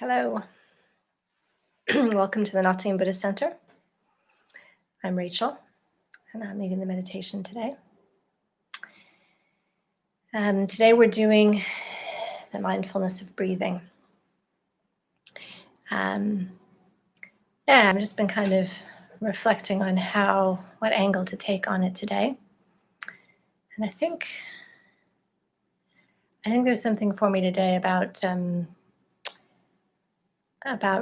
Hello, welcome to the Nottingham Buddhist Center. I'm Rachel, and I'm leading the meditation today. Today we're doing the mindfulness of breathing. I've just been kind of reflecting on what angle to take on it today, and I think there's something for me today about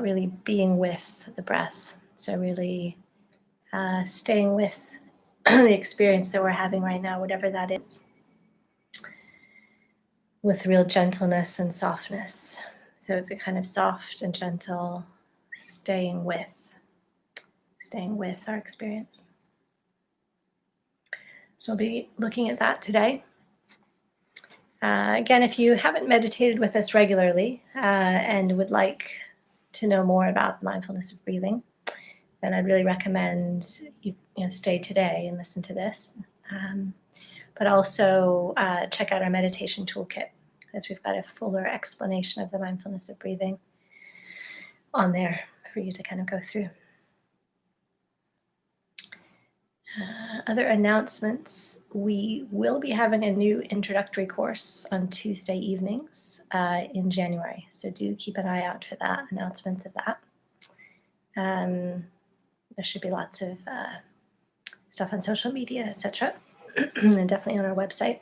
really being with the breath. So really staying with the experience that we're having right now, whatever that is, with real gentleness and softness. So it's a kind of soft and gentle staying with our experience. So I'll be looking at that today. Again, if you haven't meditated with us regularly and would like to know more about the mindfulness of breathing, then I'd really recommend you stay today and listen to this. But also check out our Meditation Toolkit, as we've got a fuller explanation of the mindfulness of breathing on there for you to kind of go through. Other announcements: we will be having a new introductory course on Tuesday evenings in January, so do keep an eye out for that, announcements of that. There should be lots of stuff on social media, etc., and definitely on our website.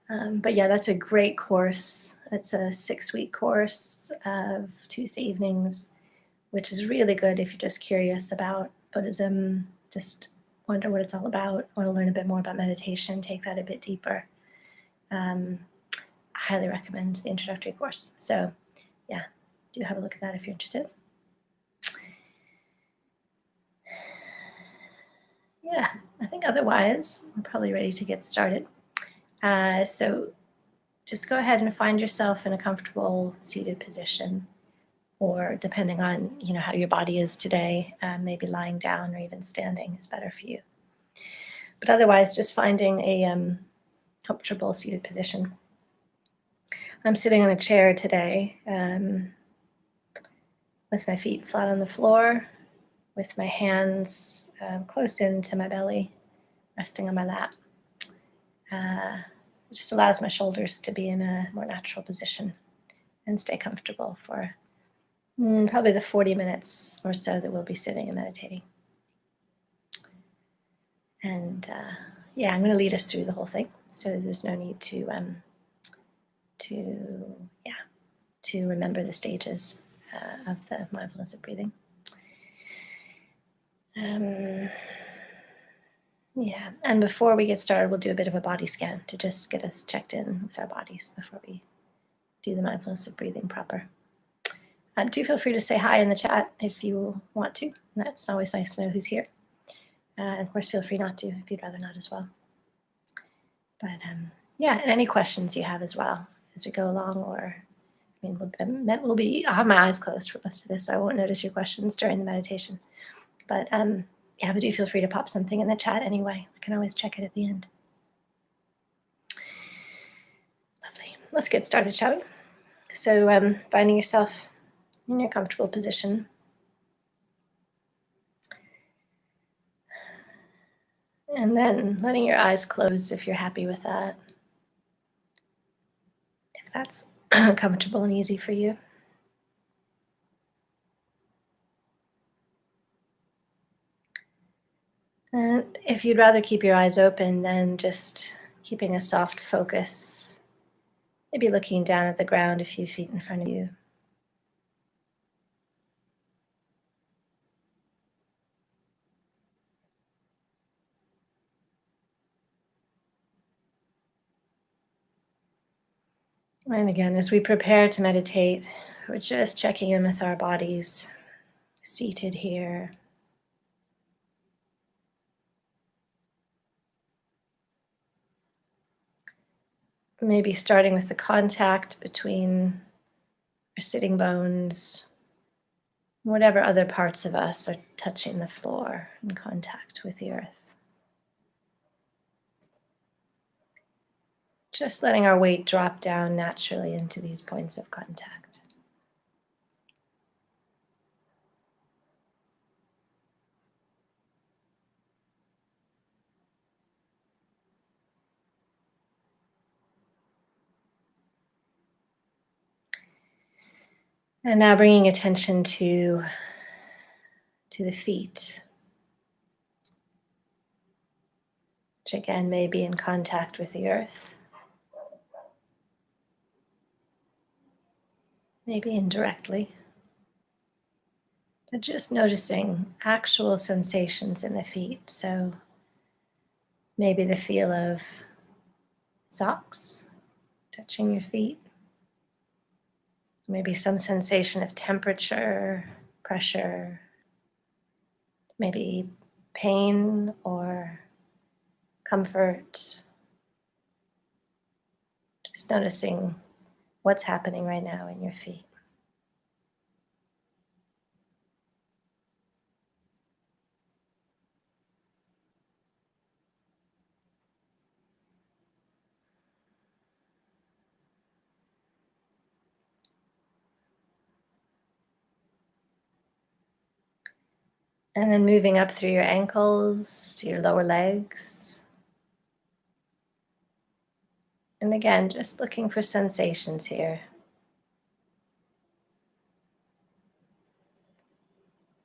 But yeah, that's a great course. It's a 6-week course of Tuesday evenings, which is really good if you're just curious about Buddhism, just wonder what it's all about, want to learn a bit more about meditation, take that a bit deeper. I highly recommend the introductory course. So yeah, do have a look at that if you're interested. Yeah, I think otherwise we're probably ready to get started. So just go ahead and find yourself in a comfortable seated position, or depending on how your body is today, maybe lying down or even standing is better for you. But otherwise, just finding a comfortable seated position. I'm sitting on a chair today with my feet flat on the floor, with my hands close into my belly, resting on my lap. It just allows my shoulders to be in a more natural position and stay comfortable for probably the 40 minutes or so that we'll be sitting and meditating. And I'm going to lead us through the whole thing, so there's no need to remember the stages of the mindfulness of breathing. And before we get started, we'll do a bit of a body scan to just get us checked in with our bodies before we do the mindfulness of breathing proper. Do feel free to say hi in the chat if you want to. That's always nice to know who's here. And of course, feel free not to if you'd rather not as well. But and any questions you have as well as we go along, I'll have my eyes closed for most of this, so I won't notice your questions during the meditation. But but do feel free to pop something in the chat anyway. I can always check it at the end. Lovely. Let's get started, shall we? So finding yourself in your comfortable position. And then letting your eyes close if you're happy with that. If that's comfortable and easy for you. And if you'd rather keep your eyes open, then just keeping a soft focus, maybe looking down at the ground a few feet in front of you. And again, as we prepare to meditate, we're just checking in with our bodies, seated here. Maybe starting with the contact between our sitting bones, whatever other parts of us are touching the floor in contact with the earth. Just letting our weight drop down naturally into these points of contact. And now bringing attention to the feet, which again may be in contact with the earth, maybe indirectly, but just noticing actual sensations in the feet. So maybe the feel of socks touching your feet, maybe some sensation of temperature, pressure, maybe pain or comfort. Just noticing what's happening right now in your feet. And then moving up through your ankles to your lower legs. And again, just looking for sensations here.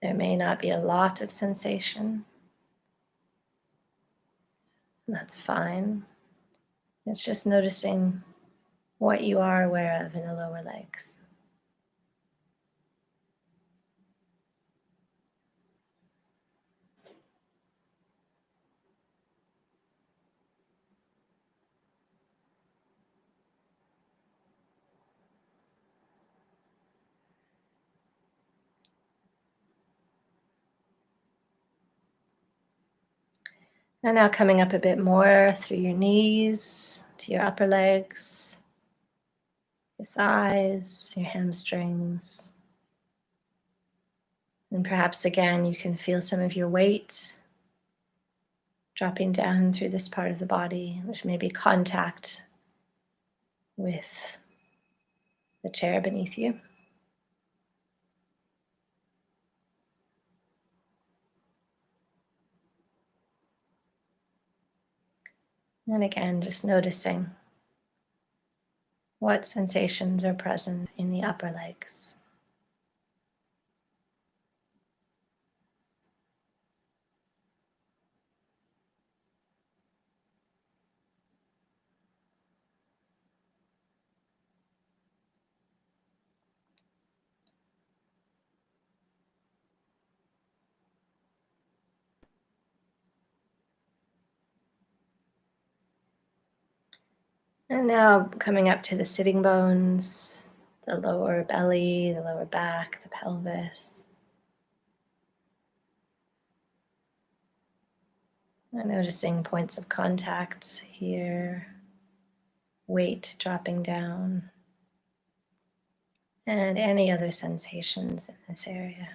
There may not be a lot of sensation. And that's fine. It's just noticing what you are aware of in the lower legs. And now coming up a bit more through your knees to your upper legs, your thighs, your hamstrings. And perhaps again, you can feel some of your weight dropping down through this part of the body, which may be contact with the chair beneath you. And again, just noticing what sensations are present in the upper legs. And now coming up to the sitting bones, the lower belly, the lower back, the pelvis. And noticing points of contact here, weight dropping down, and any other sensations in this area.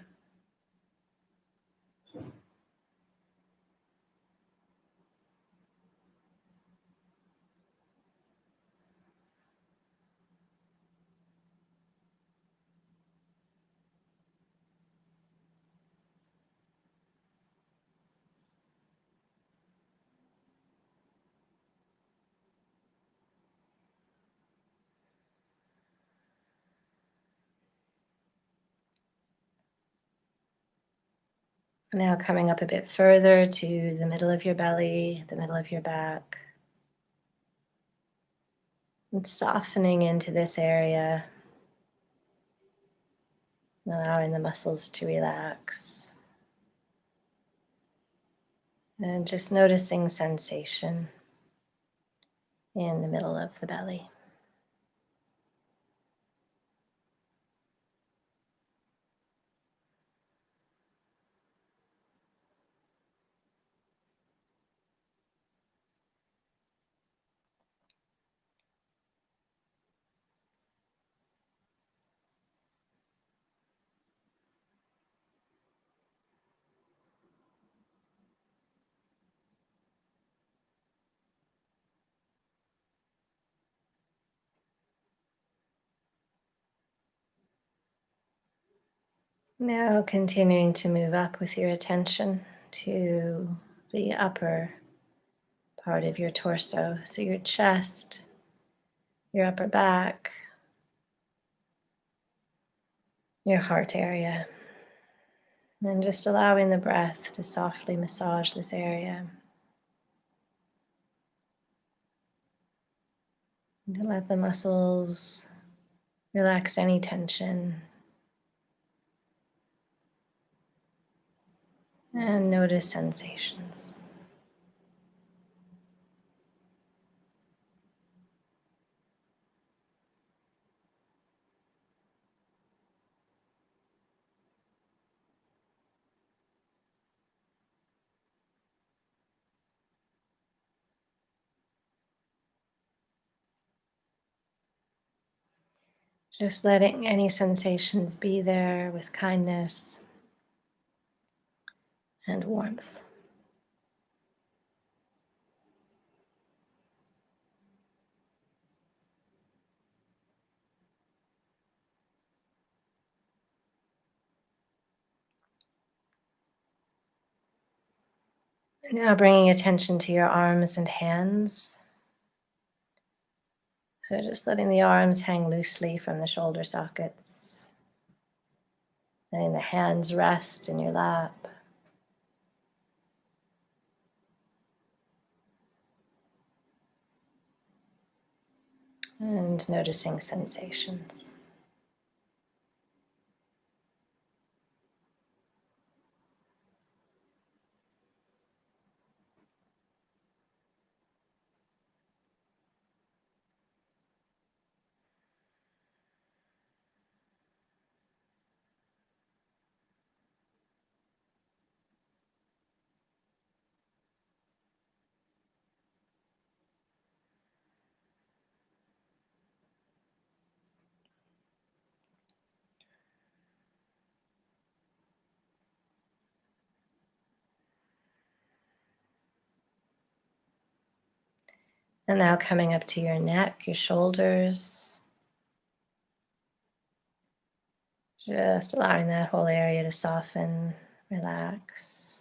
Now coming up a bit further to the middle of your belly, the middle of your back. And softening into this area, allowing the muscles to relax. And just noticing sensation in the middle of the belly. Now continuing to move up with your attention to the upper part of your torso. So your chest, your upper back, your heart area. And just allowing the breath to softly massage this area. And to let the muscles relax any tension. And notice sensations. Just letting any sensations be there with kindness and warmth. Now bringing attention to your arms and hands. So just letting the arms hang loosely from the shoulder sockets. Letting the hands rest in your lap. And noticing sensations. And now coming up to your neck, your shoulders. Just allowing that whole area to soften, relax.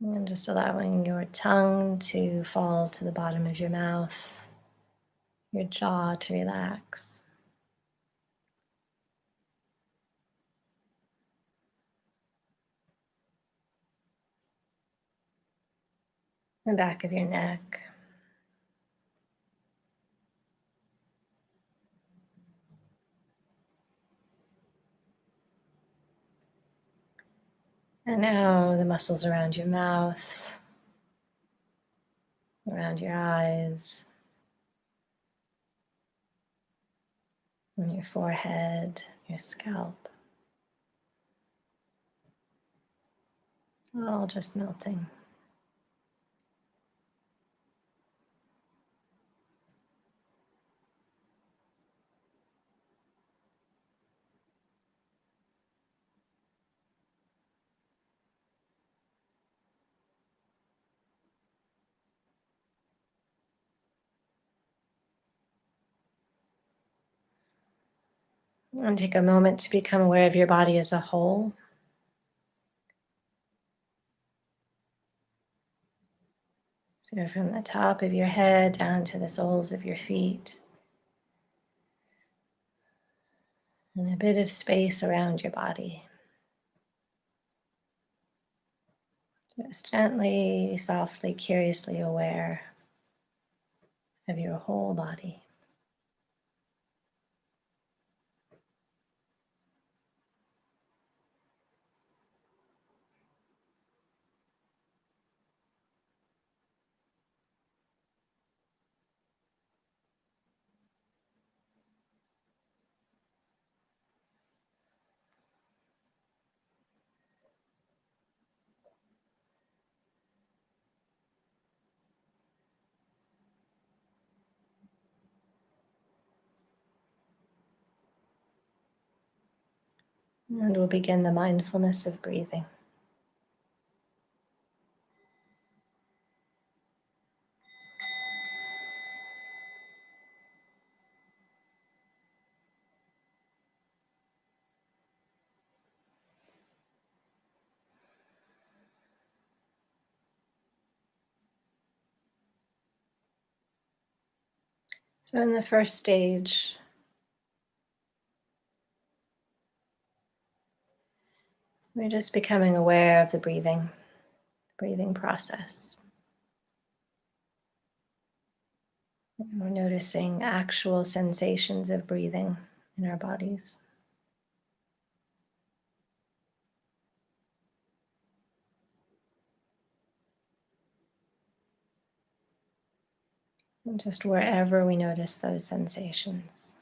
And just allowing your tongue to fall to the bottom of your mouth, your jaw to relax. The back of your neck. And now the muscles around your mouth, around your eyes, on your forehead, your scalp, all just melting. And take a moment to become aware of your body as a whole. So from the top of your head down to the soles of your feet. And a bit of space around your body. Just gently, softly, curiously aware of your whole body. And we'll begin the mindfulness of breathing. So in the first stage, We're just becoming aware of the breathing process. We're noticing actual sensations of breathing in our bodies. And just wherever we notice those sensations.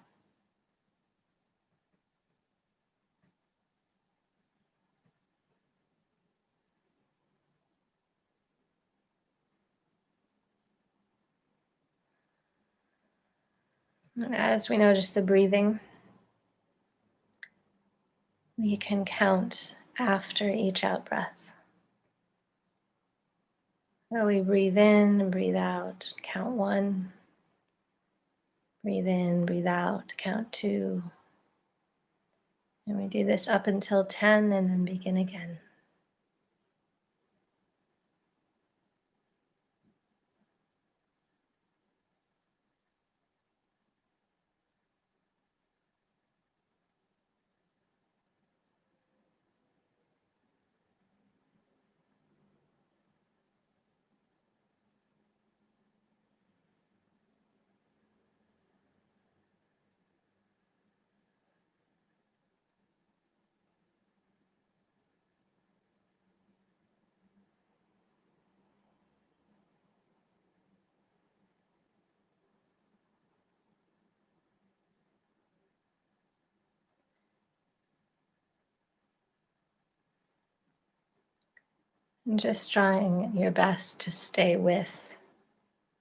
And as we notice the breathing, we can count after each out breath. So we breathe in and breathe out, count 1. Breathe in, breathe out, count 2. And we do this up until 10 and then begin again. And just trying your best to stay with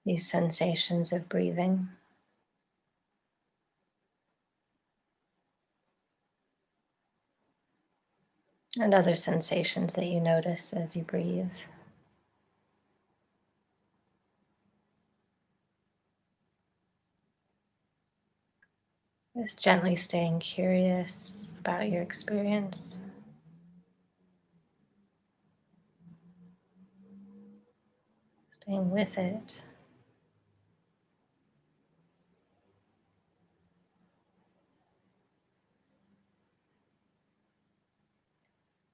these sensations of breathing. And other sensations that you notice as you breathe. Just gently staying curious about your experience. Staying with it.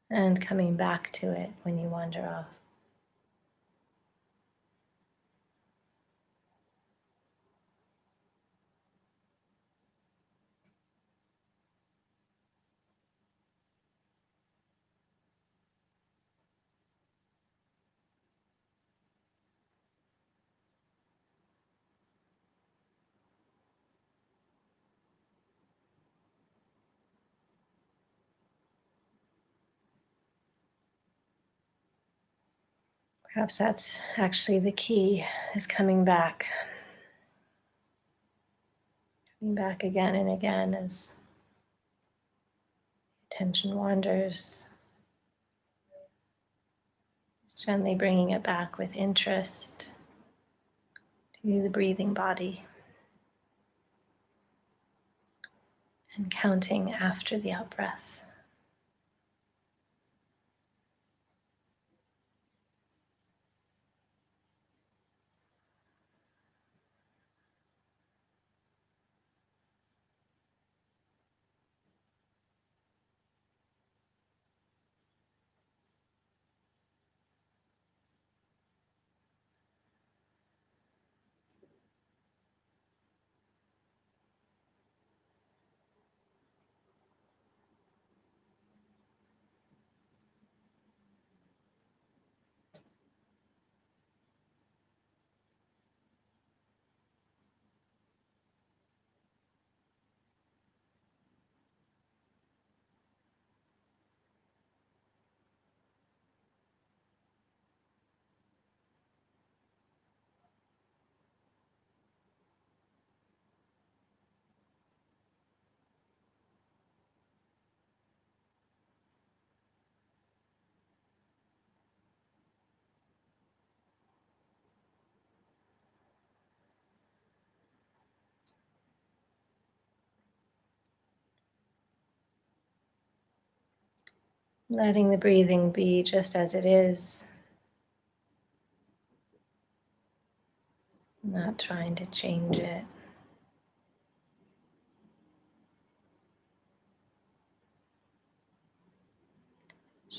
And coming back to it when you wander off. Perhaps that's actually the key, is coming back. Coming back again and again as attention wanders. Just gently bringing it back with interest to the breathing body. And counting after the out breath. Letting the breathing be just as it is. Not trying to change it.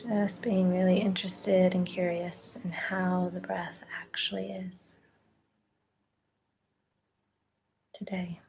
Just being really interested and curious in how the breath actually is today.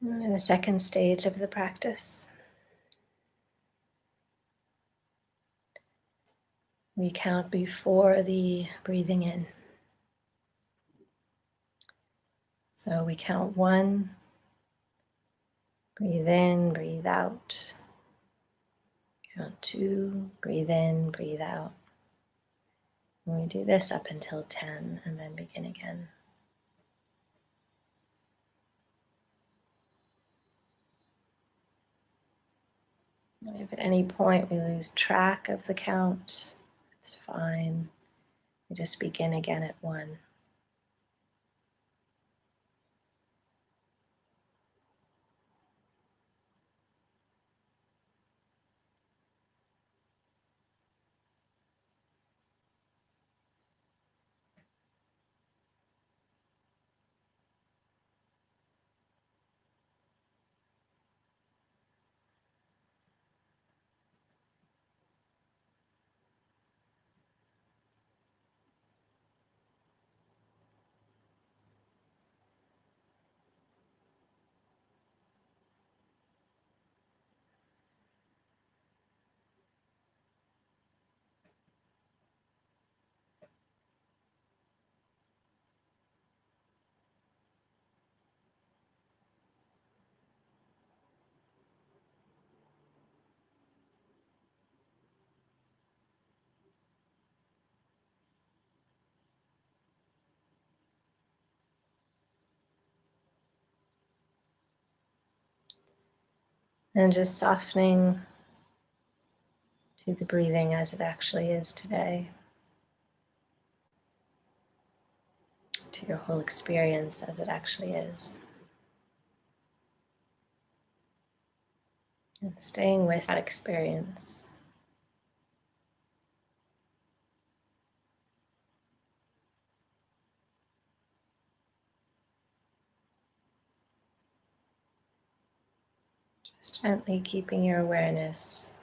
And the second stage of the practice, we count before the breathing in. So we count 1, breathe in, breathe out. Count 2, breathe in, breathe out. And we do this up until 10 and then begin again. If at any point we lose track of the count, it's fine. We just begin again at 1. And just softening to the breathing as it actually is today, to your whole experience as it actually is. And staying with that experience. Just gently keeping your awareness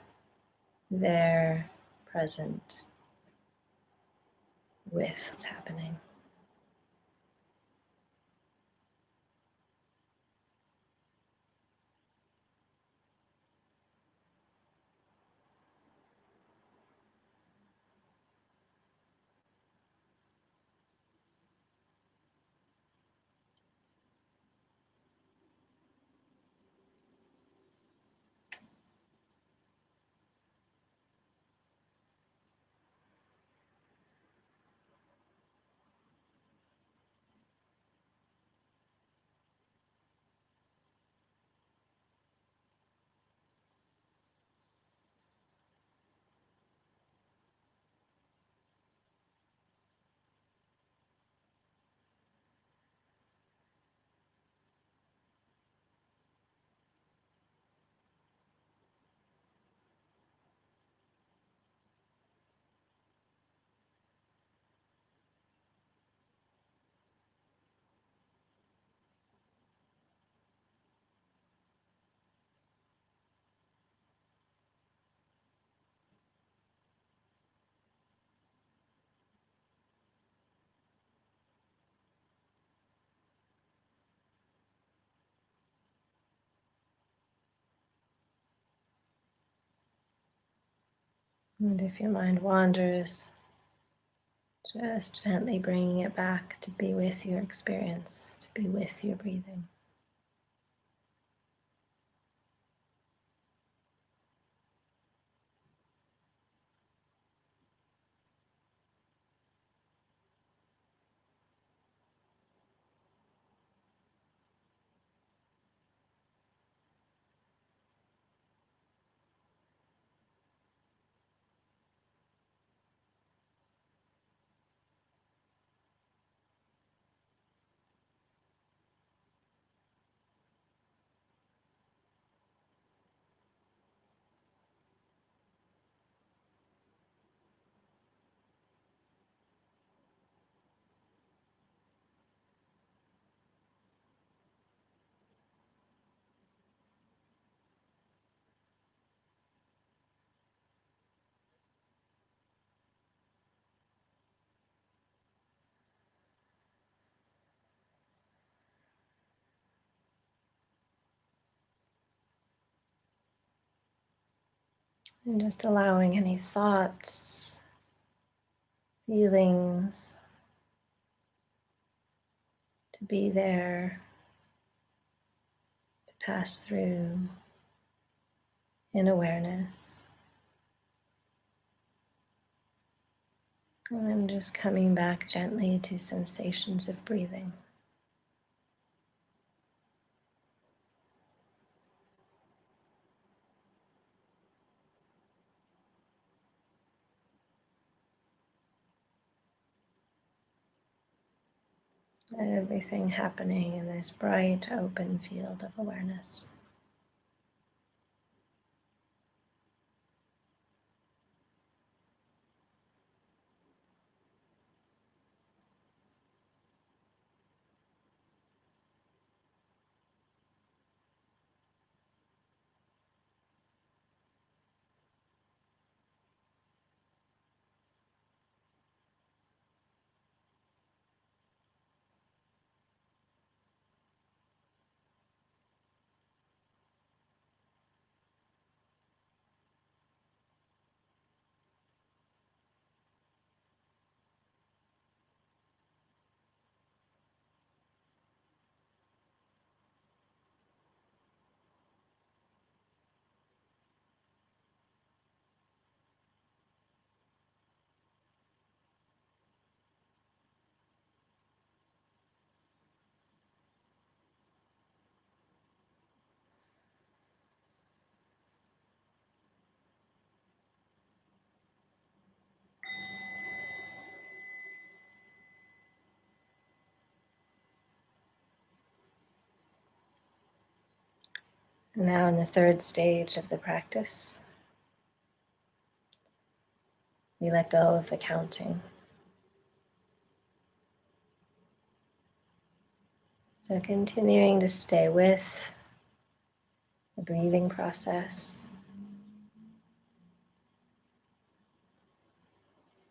there, present with what's happening. And if your mind wanders, just gently bringing it back to be with your experience, to be with your breathing. And just allowing any thoughts, feelings to be there, to pass through in awareness. And then just coming back gently to sensations of breathing. Everything happening in this bright, open field of awareness. And now in the third stage of the practice, we let go of the counting. So continuing to stay with the breathing process,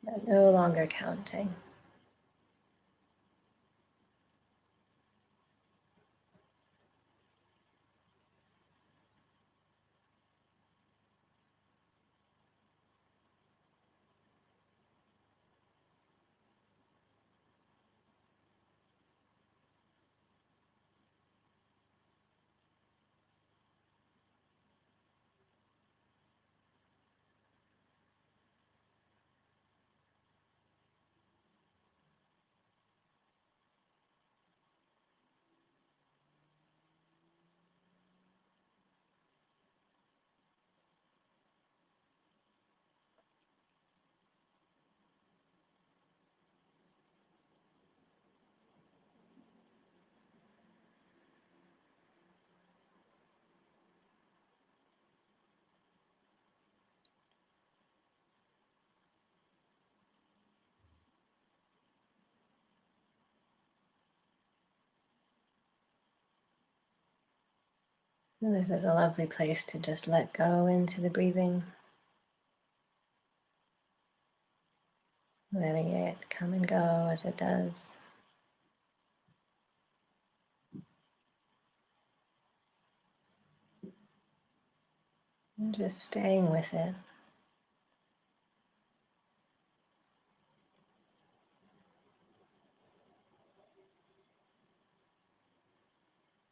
but no longer counting. And this is a lovely place to just let go into the breathing, letting it come and go as it does. And just staying with it.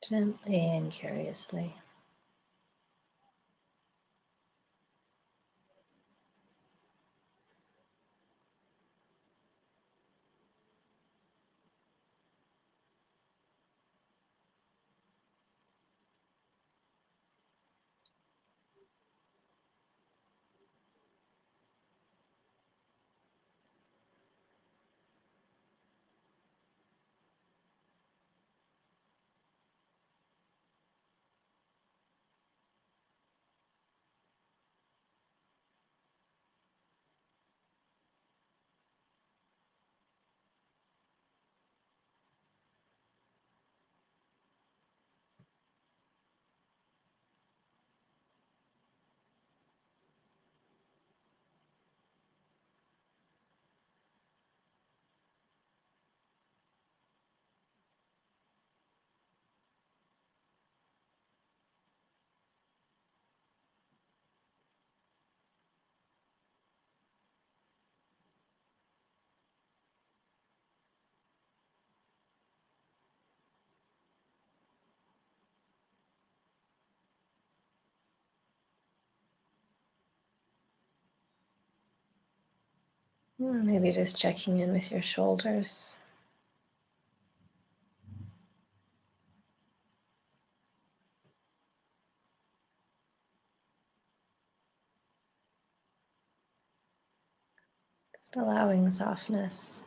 Gently and curiously. Maybe just checking in with your shoulders. Just allowing softness,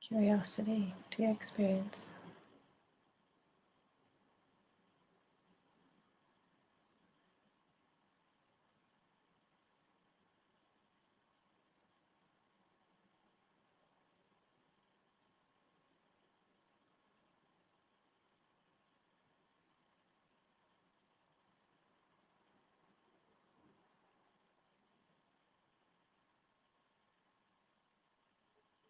curiosity to your experience.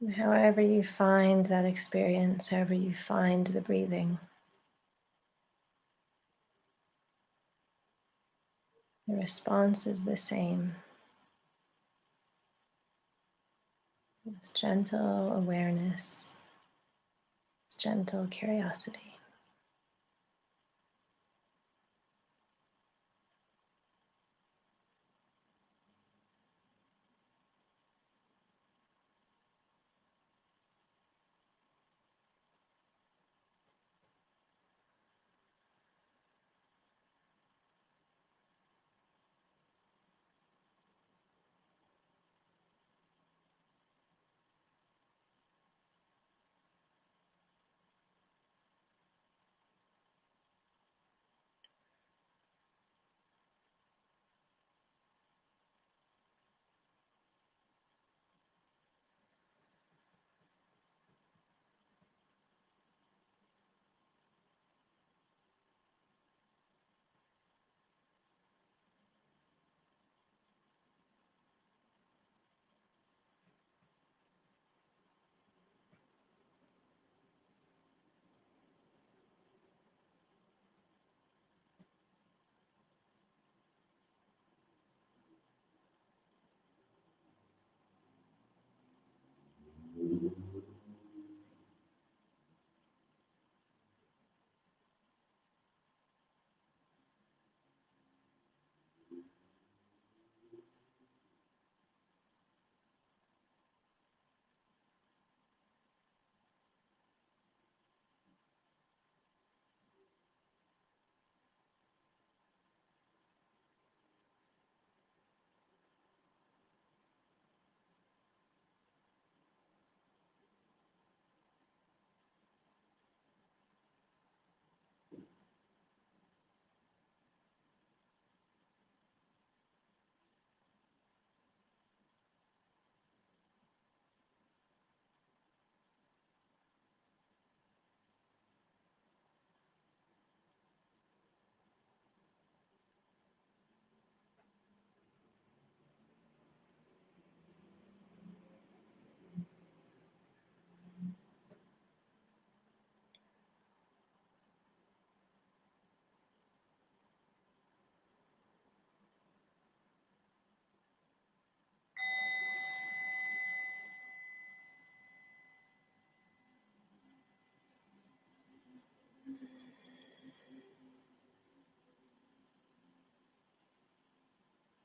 And however you find that experience, however you find the breathing, the response is the same. It's gentle awareness, it's gentle curiosity.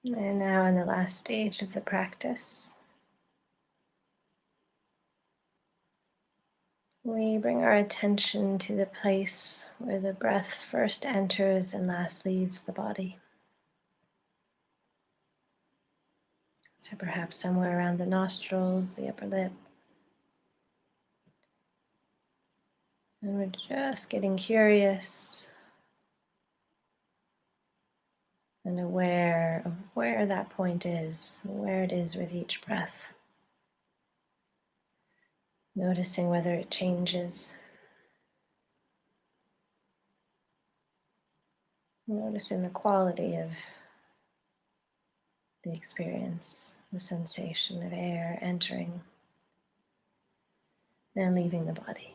And now in the last stage of the practice, we bring our attention to the place where the breath first enters and last leaves the body. So perhaps somewhere around the nostrils, the upper lip. And we're just getting curious and aware of where that point is, where it is with each breath. Noticing whether it changes. Noticing the quality of the experience, the sensation of air entering and leaving the body.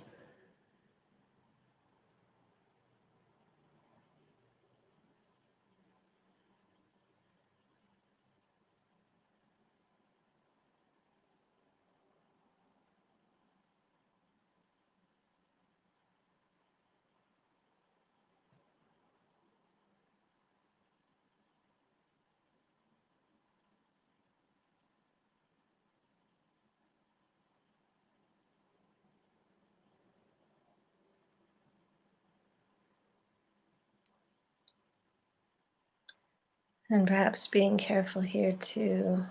And perhaps being careful here to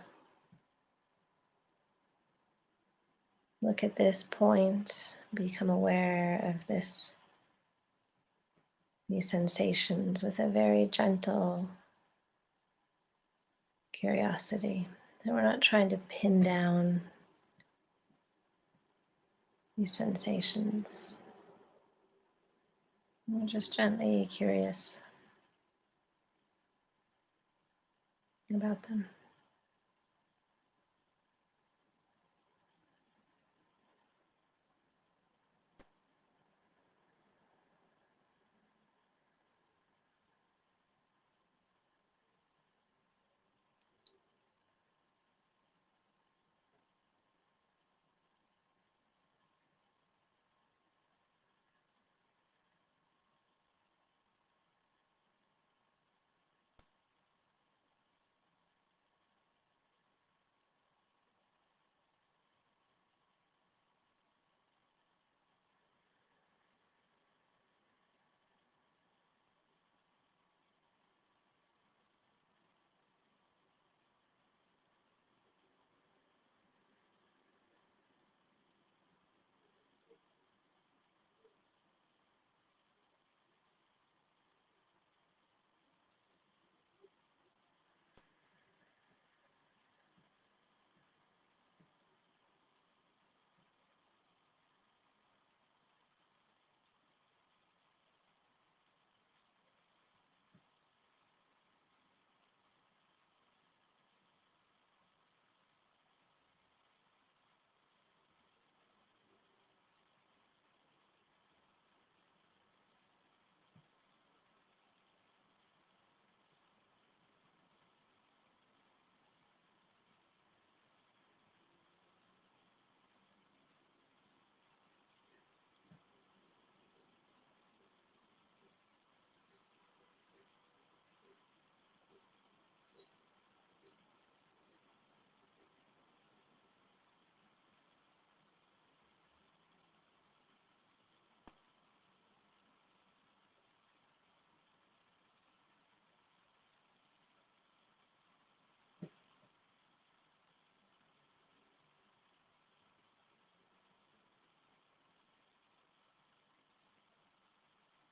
look at this point, become aware of these sensations with a very gentle curiosity. And we're not trying to pin down these sensations. We're just gently curious about them.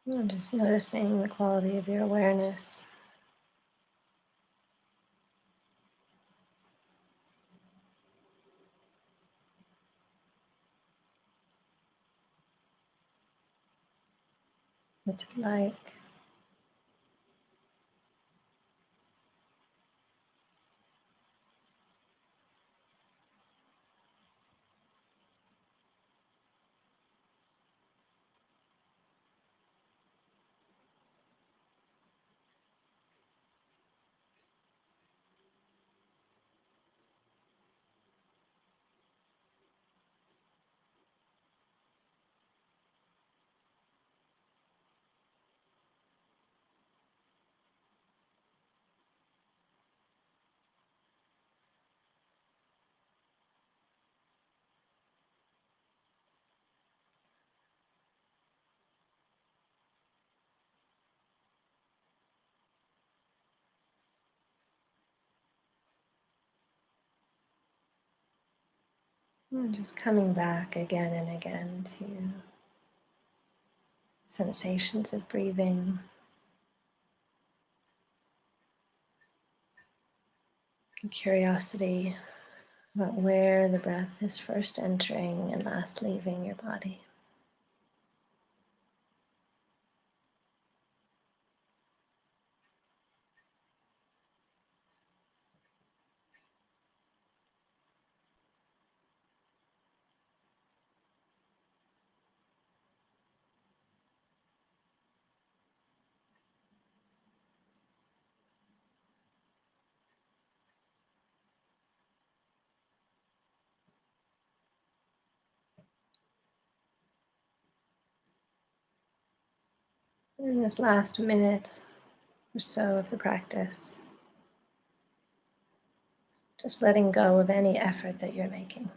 And just noticing the quality of your awareness. What's it like? And just coming back again and again to sensations of breathing, and curiosity about where the breath is first entering and last leaving your body. In this last minute or so of the practice, just letting go of any effort that you're making.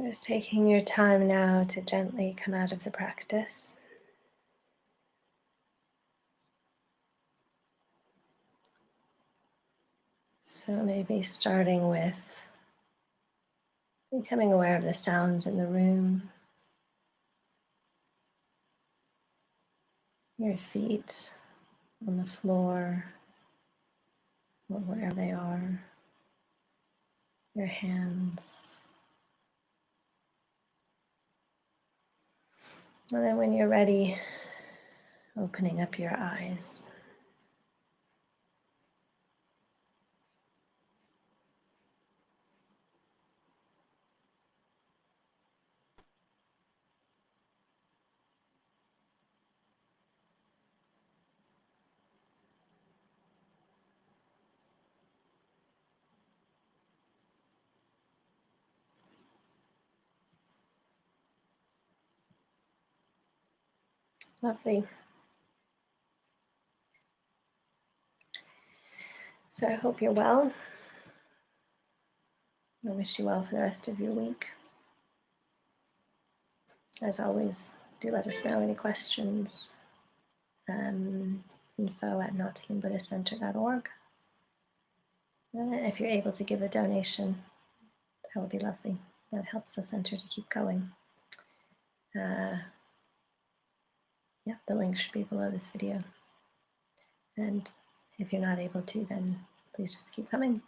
Just taking your time now to gently come out of the practice. So maybe starting with becoming aware of the sounds in the room, your feet on the floor, or wherever they are, your hands. And then when you're ready, opening up your eyes. Lovely. So I hope you're well. I wish you well for the rest of your week. As always, do let us know any questions. info@nottinghambuddhistcenter.org. If you're able to give a donation, that would be lovely. That helps the center to keep going. The link should be below this video. And if you're not able to, then please just keep coming.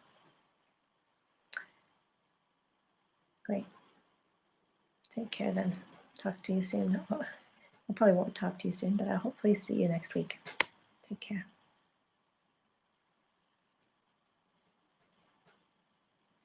Great. Take care then. Talk to you soon. I probably won't talk to you soon, but I'll hopefully see you next week. Take care.